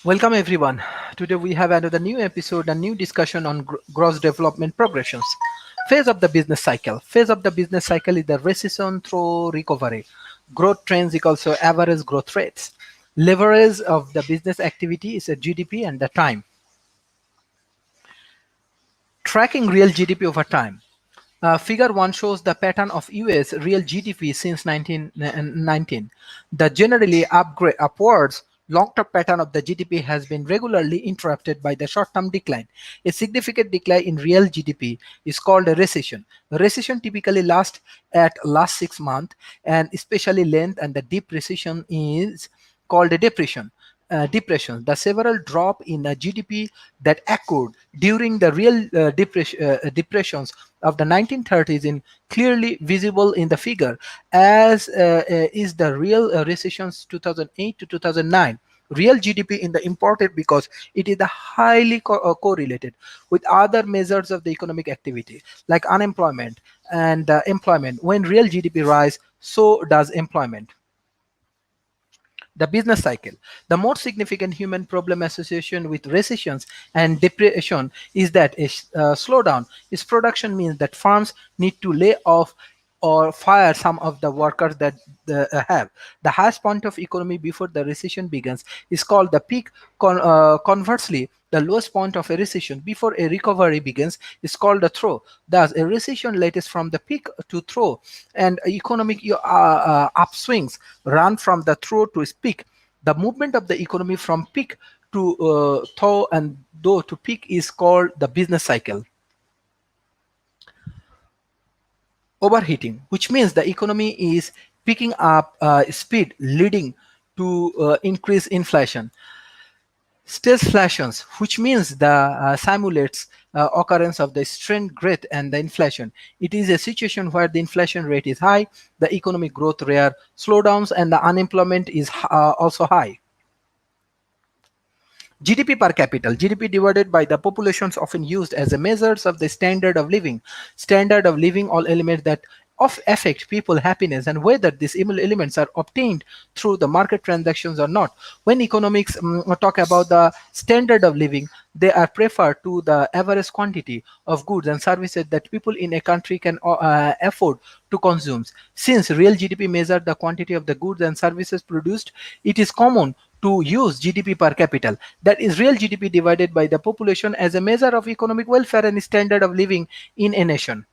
Welcome everyone. Today we have another new episode, a new discussion on gross development progressions. Phase of the business cycle. Phase of the business cycle is the recession through recovery. Growth trends equals to average growth rates. Leverage of the business activity is a GDP and the time. Tracking real GDP over time. Figure 1 shows the pattern of US real GDP since 1919. The generally upwards long-term pattern of the GDP has been regularly interrupted by the short-term decline. A significant decline in real GDP is called a recession. A recession typically lasts at last 6 months and especially length, and the deep recession is called a depression. Depression, the several drop in the GDP that occurred during the real depressions of the 1930s in clearly visible in the figure, as is the real recessions 2008 to 2009. Real GDP in the imported because it is the highly correlated with other measures of the economic activity like unemployment and employment. When real GDP rise, so does employment. The business cycle. The most significant human problem association with recessions and depression is that a slowdown is production means that firms need to lay off or fire some of the workers that have. The highest point of economy before the recession begins is called the peak. Conversely, the lowest point of a recession before a recovery begins is called the trough. Thus, a recession latest from the peak to trough, and economic upswings run from the trough to its peak. The movement of the economy from peak to trough and though to peak is called the business cycle. Overheating, which means the economy is picking up speed leading to increased inflation. Stagflations, which means the simulates occurrence of the strain growth and the inflation. It is a situation where the inflation rate is high, the economic growth rare slowdowns, and the unemployment is also high. GDP per capita. GDP divided by the populations often used as a measures of the standard of living. Standard of living, all elements that of affect people happiness and whether these elements are obtained through the market transactions or not. When economics talk about the standard of living, they are preferred to the average quantity of goods and services that people in a country can afford to consume. Since real GDP measures the quantity of the goods and services produced, it is common to use GDP per capita, that is real GDP divided by the population, as a measure of economic welfare and standard of living in a nation.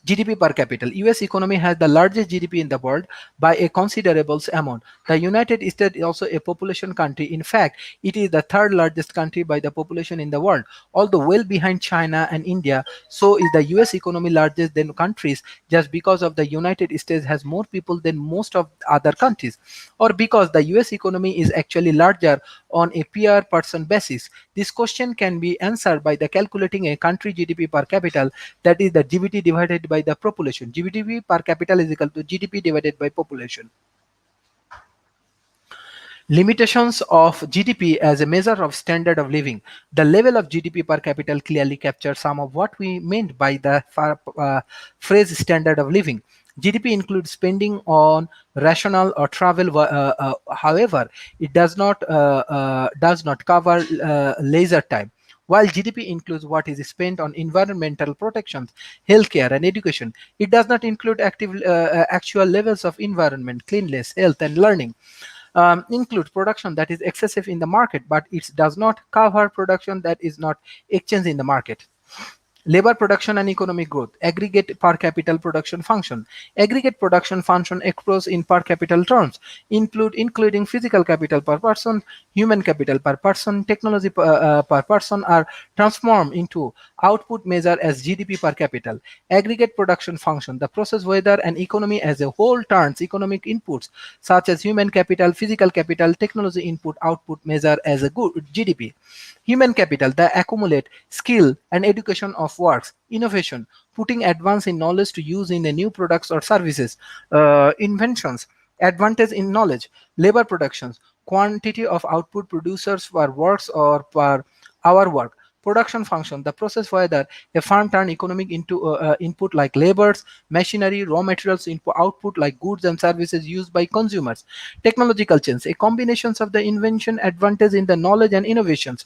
GDP per capita. US economy has the largest GDP in the world by a considerable amount. The United States is also a population country. In fact, it is the third largest country by the population in the world. Although well behind China and India, so is the US economy largest than countries just because of the United States has more people than most of other countries, or because the US economy is actually larger on a per person basis. This question can be answered by the calculating a country GDP per capita, that is the GDP divided by the population. GDP per capita is equal to GDP divided by population. Limitations of GDP as a measure of standard of living. The level of GDP per capita clearly captures some of what we meant by the phrase standard of living. GDP includes spending on rational or travel. However, it does not cover leisure time. While GDP includes what is spent on environmental protections, healthcare, and education, it does not include actual levels of environment, cleanliness, health, and learning. Include production that is excessive in the market, but it does not cover production that is not exchanged in the market. Labor production and economic growth. Aggregate per capita production function. Aggregate production function expressed in per capita terms including physical capital per person, human capital per person, technology per person are transformed into output measure as GDP per capita. Aggregate production function. The process whether an economy as a whole turns economic inputs such as human capital, physical capital, technology input output measure as a good GDP. Human capital, the accumulate skill and education of works, innovation, putting advance in knowledge to use in the new products or services, inventions, advantage in knowledge, labor productions, quantity of output producers per works or per hour work, Production function, the process whether a firm turn economic into input like labors, machinery, raw materials into output like goods and services used by consumers. Technological change, a combination of the invention, advantage in the knowledge and innovations.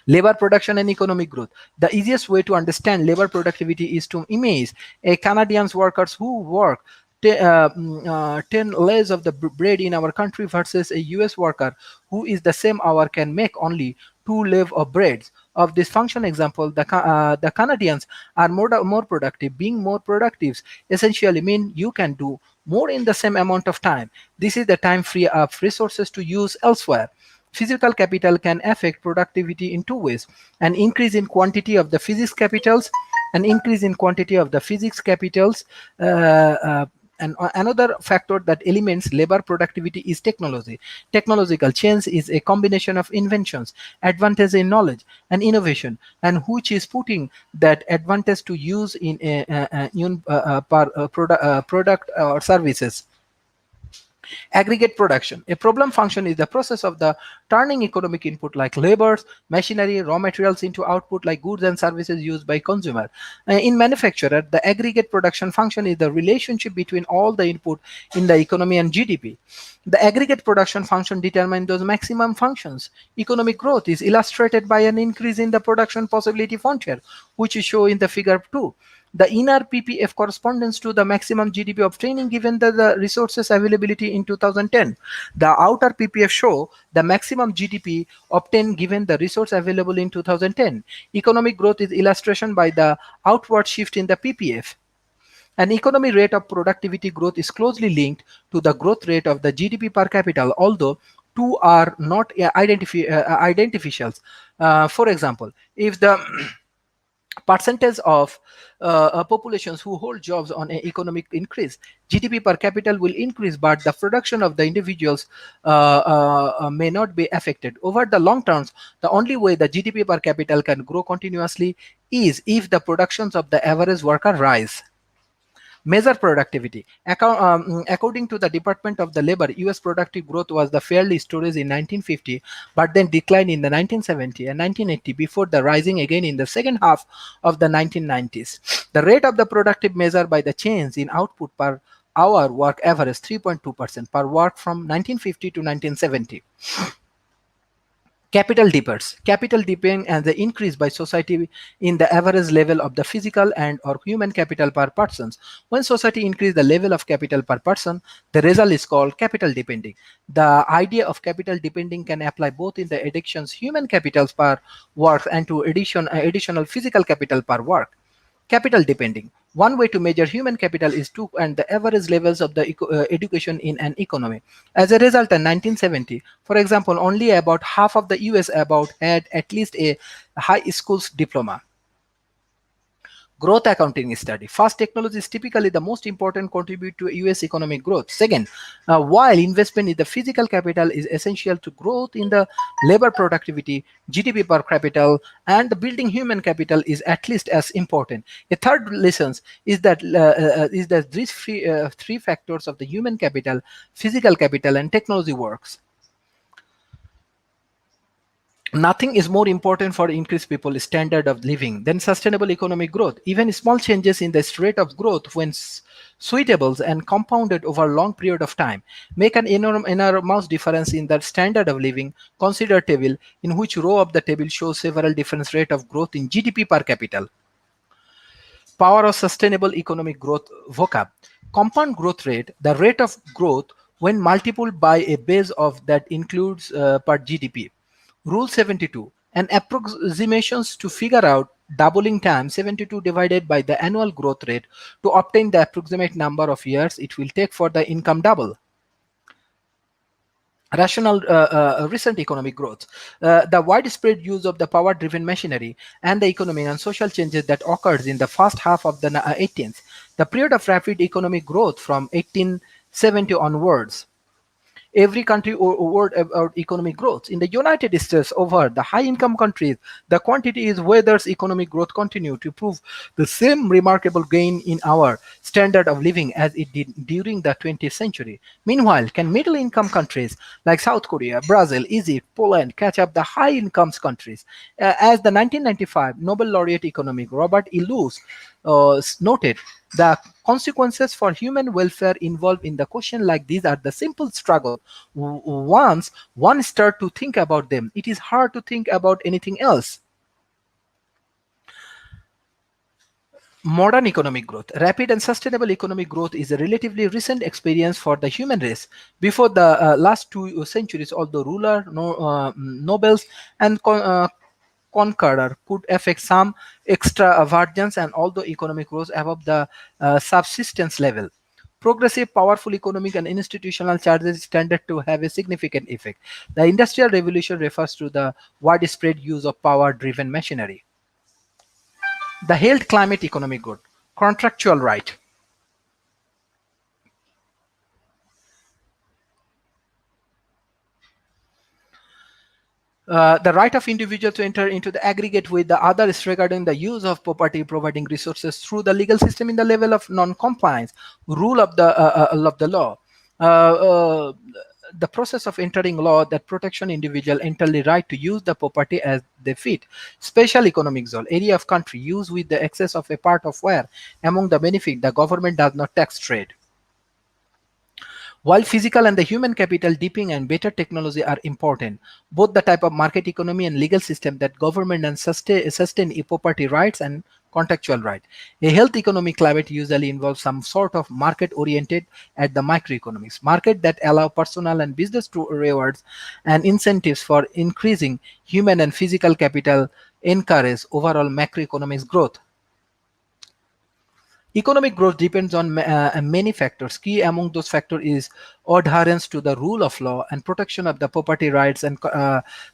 Labor production and economic growth. The easiest way to understand labor productivity is to imagine a Canadian's workers who work 10 layers of the bread in our country versus a US worker who is the same hour can make only 2 layers of breads. Of this function example, the Canadians are more productive. Being more productive essentially mean you can do more in the same amount of time. This is the time free up resources to use elsewhere. Physical capital can affect productivity in two ways: an increase in quantity of the physics capitals, an increase in quantity of the physics capitals. And another factor that elements labor productivity is technology. Technological change is a combination of inventions, advantage in knowledge, and innovation, and which is putting that advantage to use in product or services. Aggregate production. A problem function is the process of the turning economic input like labors, machinery, raw materials into output like goods and services used by consumer. In manufacturer, the aggregate production function is the relationship between all the input in the economy and GDP. The aggregate production function determines those maximum functions. Economic growth is illustrated by an increase in the production possibility frontier, which is shown in the figure 2. The inner PPF corresponds to the maximum GDP obtaining given the resources availability in 2010. The outer PPF show the maximum GDP obtained given the resource available in 2010. Economic growth is illustration by the outward shift in the PPF. An economy rate of productivity growth is closely linked to the growth rate of the GDP per capita, although two are not identifications. For example, if the percentage of populations who hold jobs on an economic increase, GDP per capita will increase, but the production of the individuals may not be affected. Over the long terms, the only way the GDP per capita can grow continuously is if the productions of the average worker rise. Measure productivity. According to the Department of the Labor, US productive growth was the fairly storage in 1950, but then declined in the 1970 and 1980 before the rising again in the second half of the 1990s. The rate of the productive measure by the change in output per hour work average 3.2% per work from 1950 to 1970. Capital dippers. Capital dipping and the increase by society in the average level of the physical and or human capital per person. When society increase the level of capital per person, the result is called capital depending. The idea of capital depending can apply both in the additions human capitals per work and to additional physical capital per work. Capital depending. One way to measure human capital is to and the average levels of the education in an economy. As a result, in 1970, for example, only about half of the US about had at least a high school's diploma. Growth accounting study. First, technology is typically the most important contributor to US economic growth. Second, while investment in the physical capital is essential to growth in the labor productivity, GDP per capita, and the building human capital is at least as important. A third lesson is that these three factors of the human capital, physical capital, and technology works. Nothing is more important for increased people's standard of living than sustainable economic growth. Even small changes in the rate of growth, when suitable and compounded over a long period of time, make an enormous difference in the standard of living. Consider table in which row of the table shows several different rate of growth in GDP per capita. Power of sustainable economic growth vocab. Compound growth rate, the rate of growth when multiplied by a base of that includes per GDP. Rule 72, an approximations to figure out doubling time 72 divided by the annual growth rate to obtain the approximate number of years it will take for the income double. Rational recent economic growth. The widespread use of the power-driven machinery and the economic and social changes that occurred in the first half of the 18th. The period of rapid economic growth from 1870 onwards. every country word about economic growth. In the United States, over the high income countries, the quantity is whether economic growth continue to prove the same remarkable gain in our standard of living as it did during the 20th century. Meanwhile, can middle income countries like South Korea, Brazil, Egypt, Poland catch up the high income countries? As the 1995 Nobel laureate economic Robert E. Lewis noted, the consequences for human welfare involved in the question like these are the simple struggle. Once one start to think about them, it is hard to think about anything else. Modern economic growth. Rapid and sustainable economic growth is a relatively recent experience for the human race. Before the last 2 centuries, although ruler, nobles, and conqueror could affect some extravagance, and although economic growth above the subsistence level, progressive, powerful economic and institutional charges tended to have a significant effect. The Industrial Revolution refers to the widespread use of power-driven machinery. The health, climate, economic growth. Contractual right. The right of individual to enter into the aggregate with the others regarding the use of property, providing resources through the legal system in the level of non-compliance, rule of the law. Uh, uh, the process of entering law that protection individual entirely right to use the property as they fit. Special economic zone, area of country used with the excess of a part of where among the benefit the government does not tax trade. While physical and the human capital deepening and better technology are important, both the type of market economy and legal system that government and sustain property rights and contractual right. A health economic climate usually involves some sort of market oriented at the microeconomics, market that allow personal and business to rewards and incentives for increasing human and physical capital encourage overall macroeconomics growth. Economic growth depends on many factors. Key among those factors is adherence to the rule of law and protection of the property rights and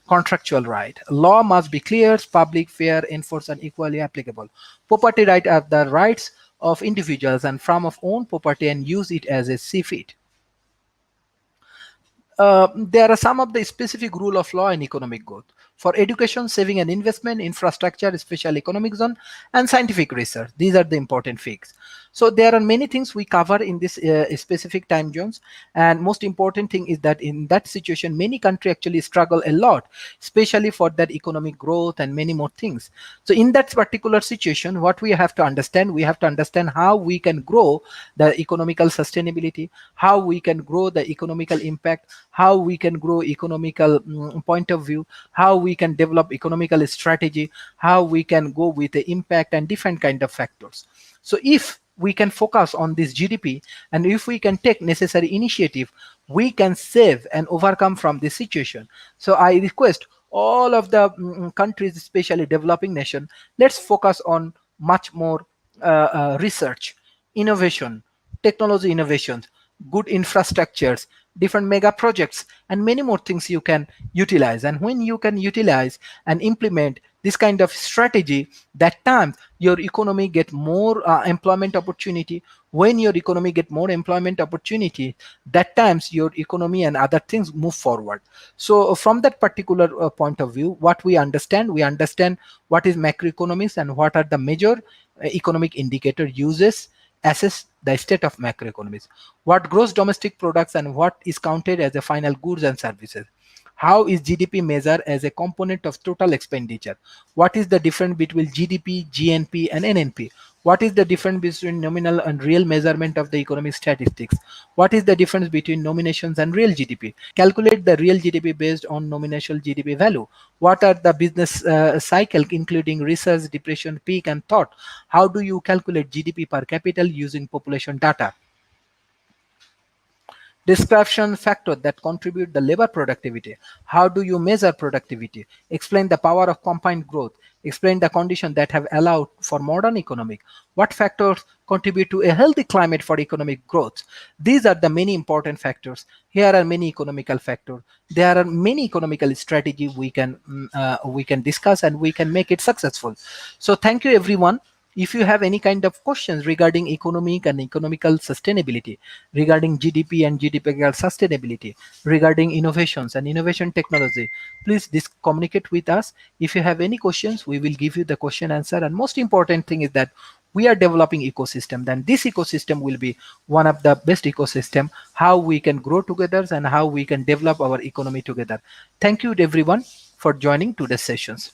contractual right. Law must be clear, public, fair, enforced, and equally applicable. Property right are the rights of individuals and from of own property and use it as they see fit. There are some of the specific rule of law and economic growth. For education, saving and investment, infrastructure, special economic zone, and scientific research. These are the important figures. So there are many things we cover in this specific time zones. And most important thing is that in that situation, many countries actually struggle a lot, especially for that economic growth and many more things. So in that particular situation, what we have to understand how we can grow the economical sustainability, how we can grow the economical impact, how we can grow economical point of view, how we can develop economical strategy, how we can go with the impact and different kind of factors. So if we can focus on this GDP and if we can take necessary initiative, we can save and overcome from this situation. So I request all of the countries, especially developing nation, let's focus on much more research, innovation, technology innovations, good infrastructures, different mega projects, and many more things you can utilize. And when you can utilize and implement this kind of strategy, that time your economy get more employment opportunity. When your economy get more employment opportunity, that times your economy and other things move forward. So from that particular point of view, what we understand what is macroeconomics and what are the major economic indicator uses assess the state of macroeconomics. What gross domestic products and what is counted as the final goods and services. How is GDP measured as a component of total expenditure? What is the difference between GDP, GNP, and NNP? What is the difference between nominal and real measurement of the economic statistics? What is the difference between nominations and real GDP? Calculate the real GDP based on nominal GDP value. What are the business cycle, including research, depression, peak, and thought? How do you calculate GDP per capita using population data? Description factor that contribute the labor productivity. How do you measure productivity? Explain the power of compound growth. Explain the conditions that have allowed for modern economic. What factors contribute to a healthy climate for economic growth? These are the many important factors. Here are many economical factors. There are many economical strategies we can discuss and we can make it successful. So thank you everyone If you have any kind of questions regarding economic and economical sustainability, regarding GDP and GDP sustainability, regarding innovations and innovation technology, please communicate with us. If you have any questions, we will give you the question answer. And most important thing is that we are developing ecosystem, then this ecosystem will be one of the best ecosystem, how we can grow together and how we can develop our economy together. Thank you everyone for joining today's sessions.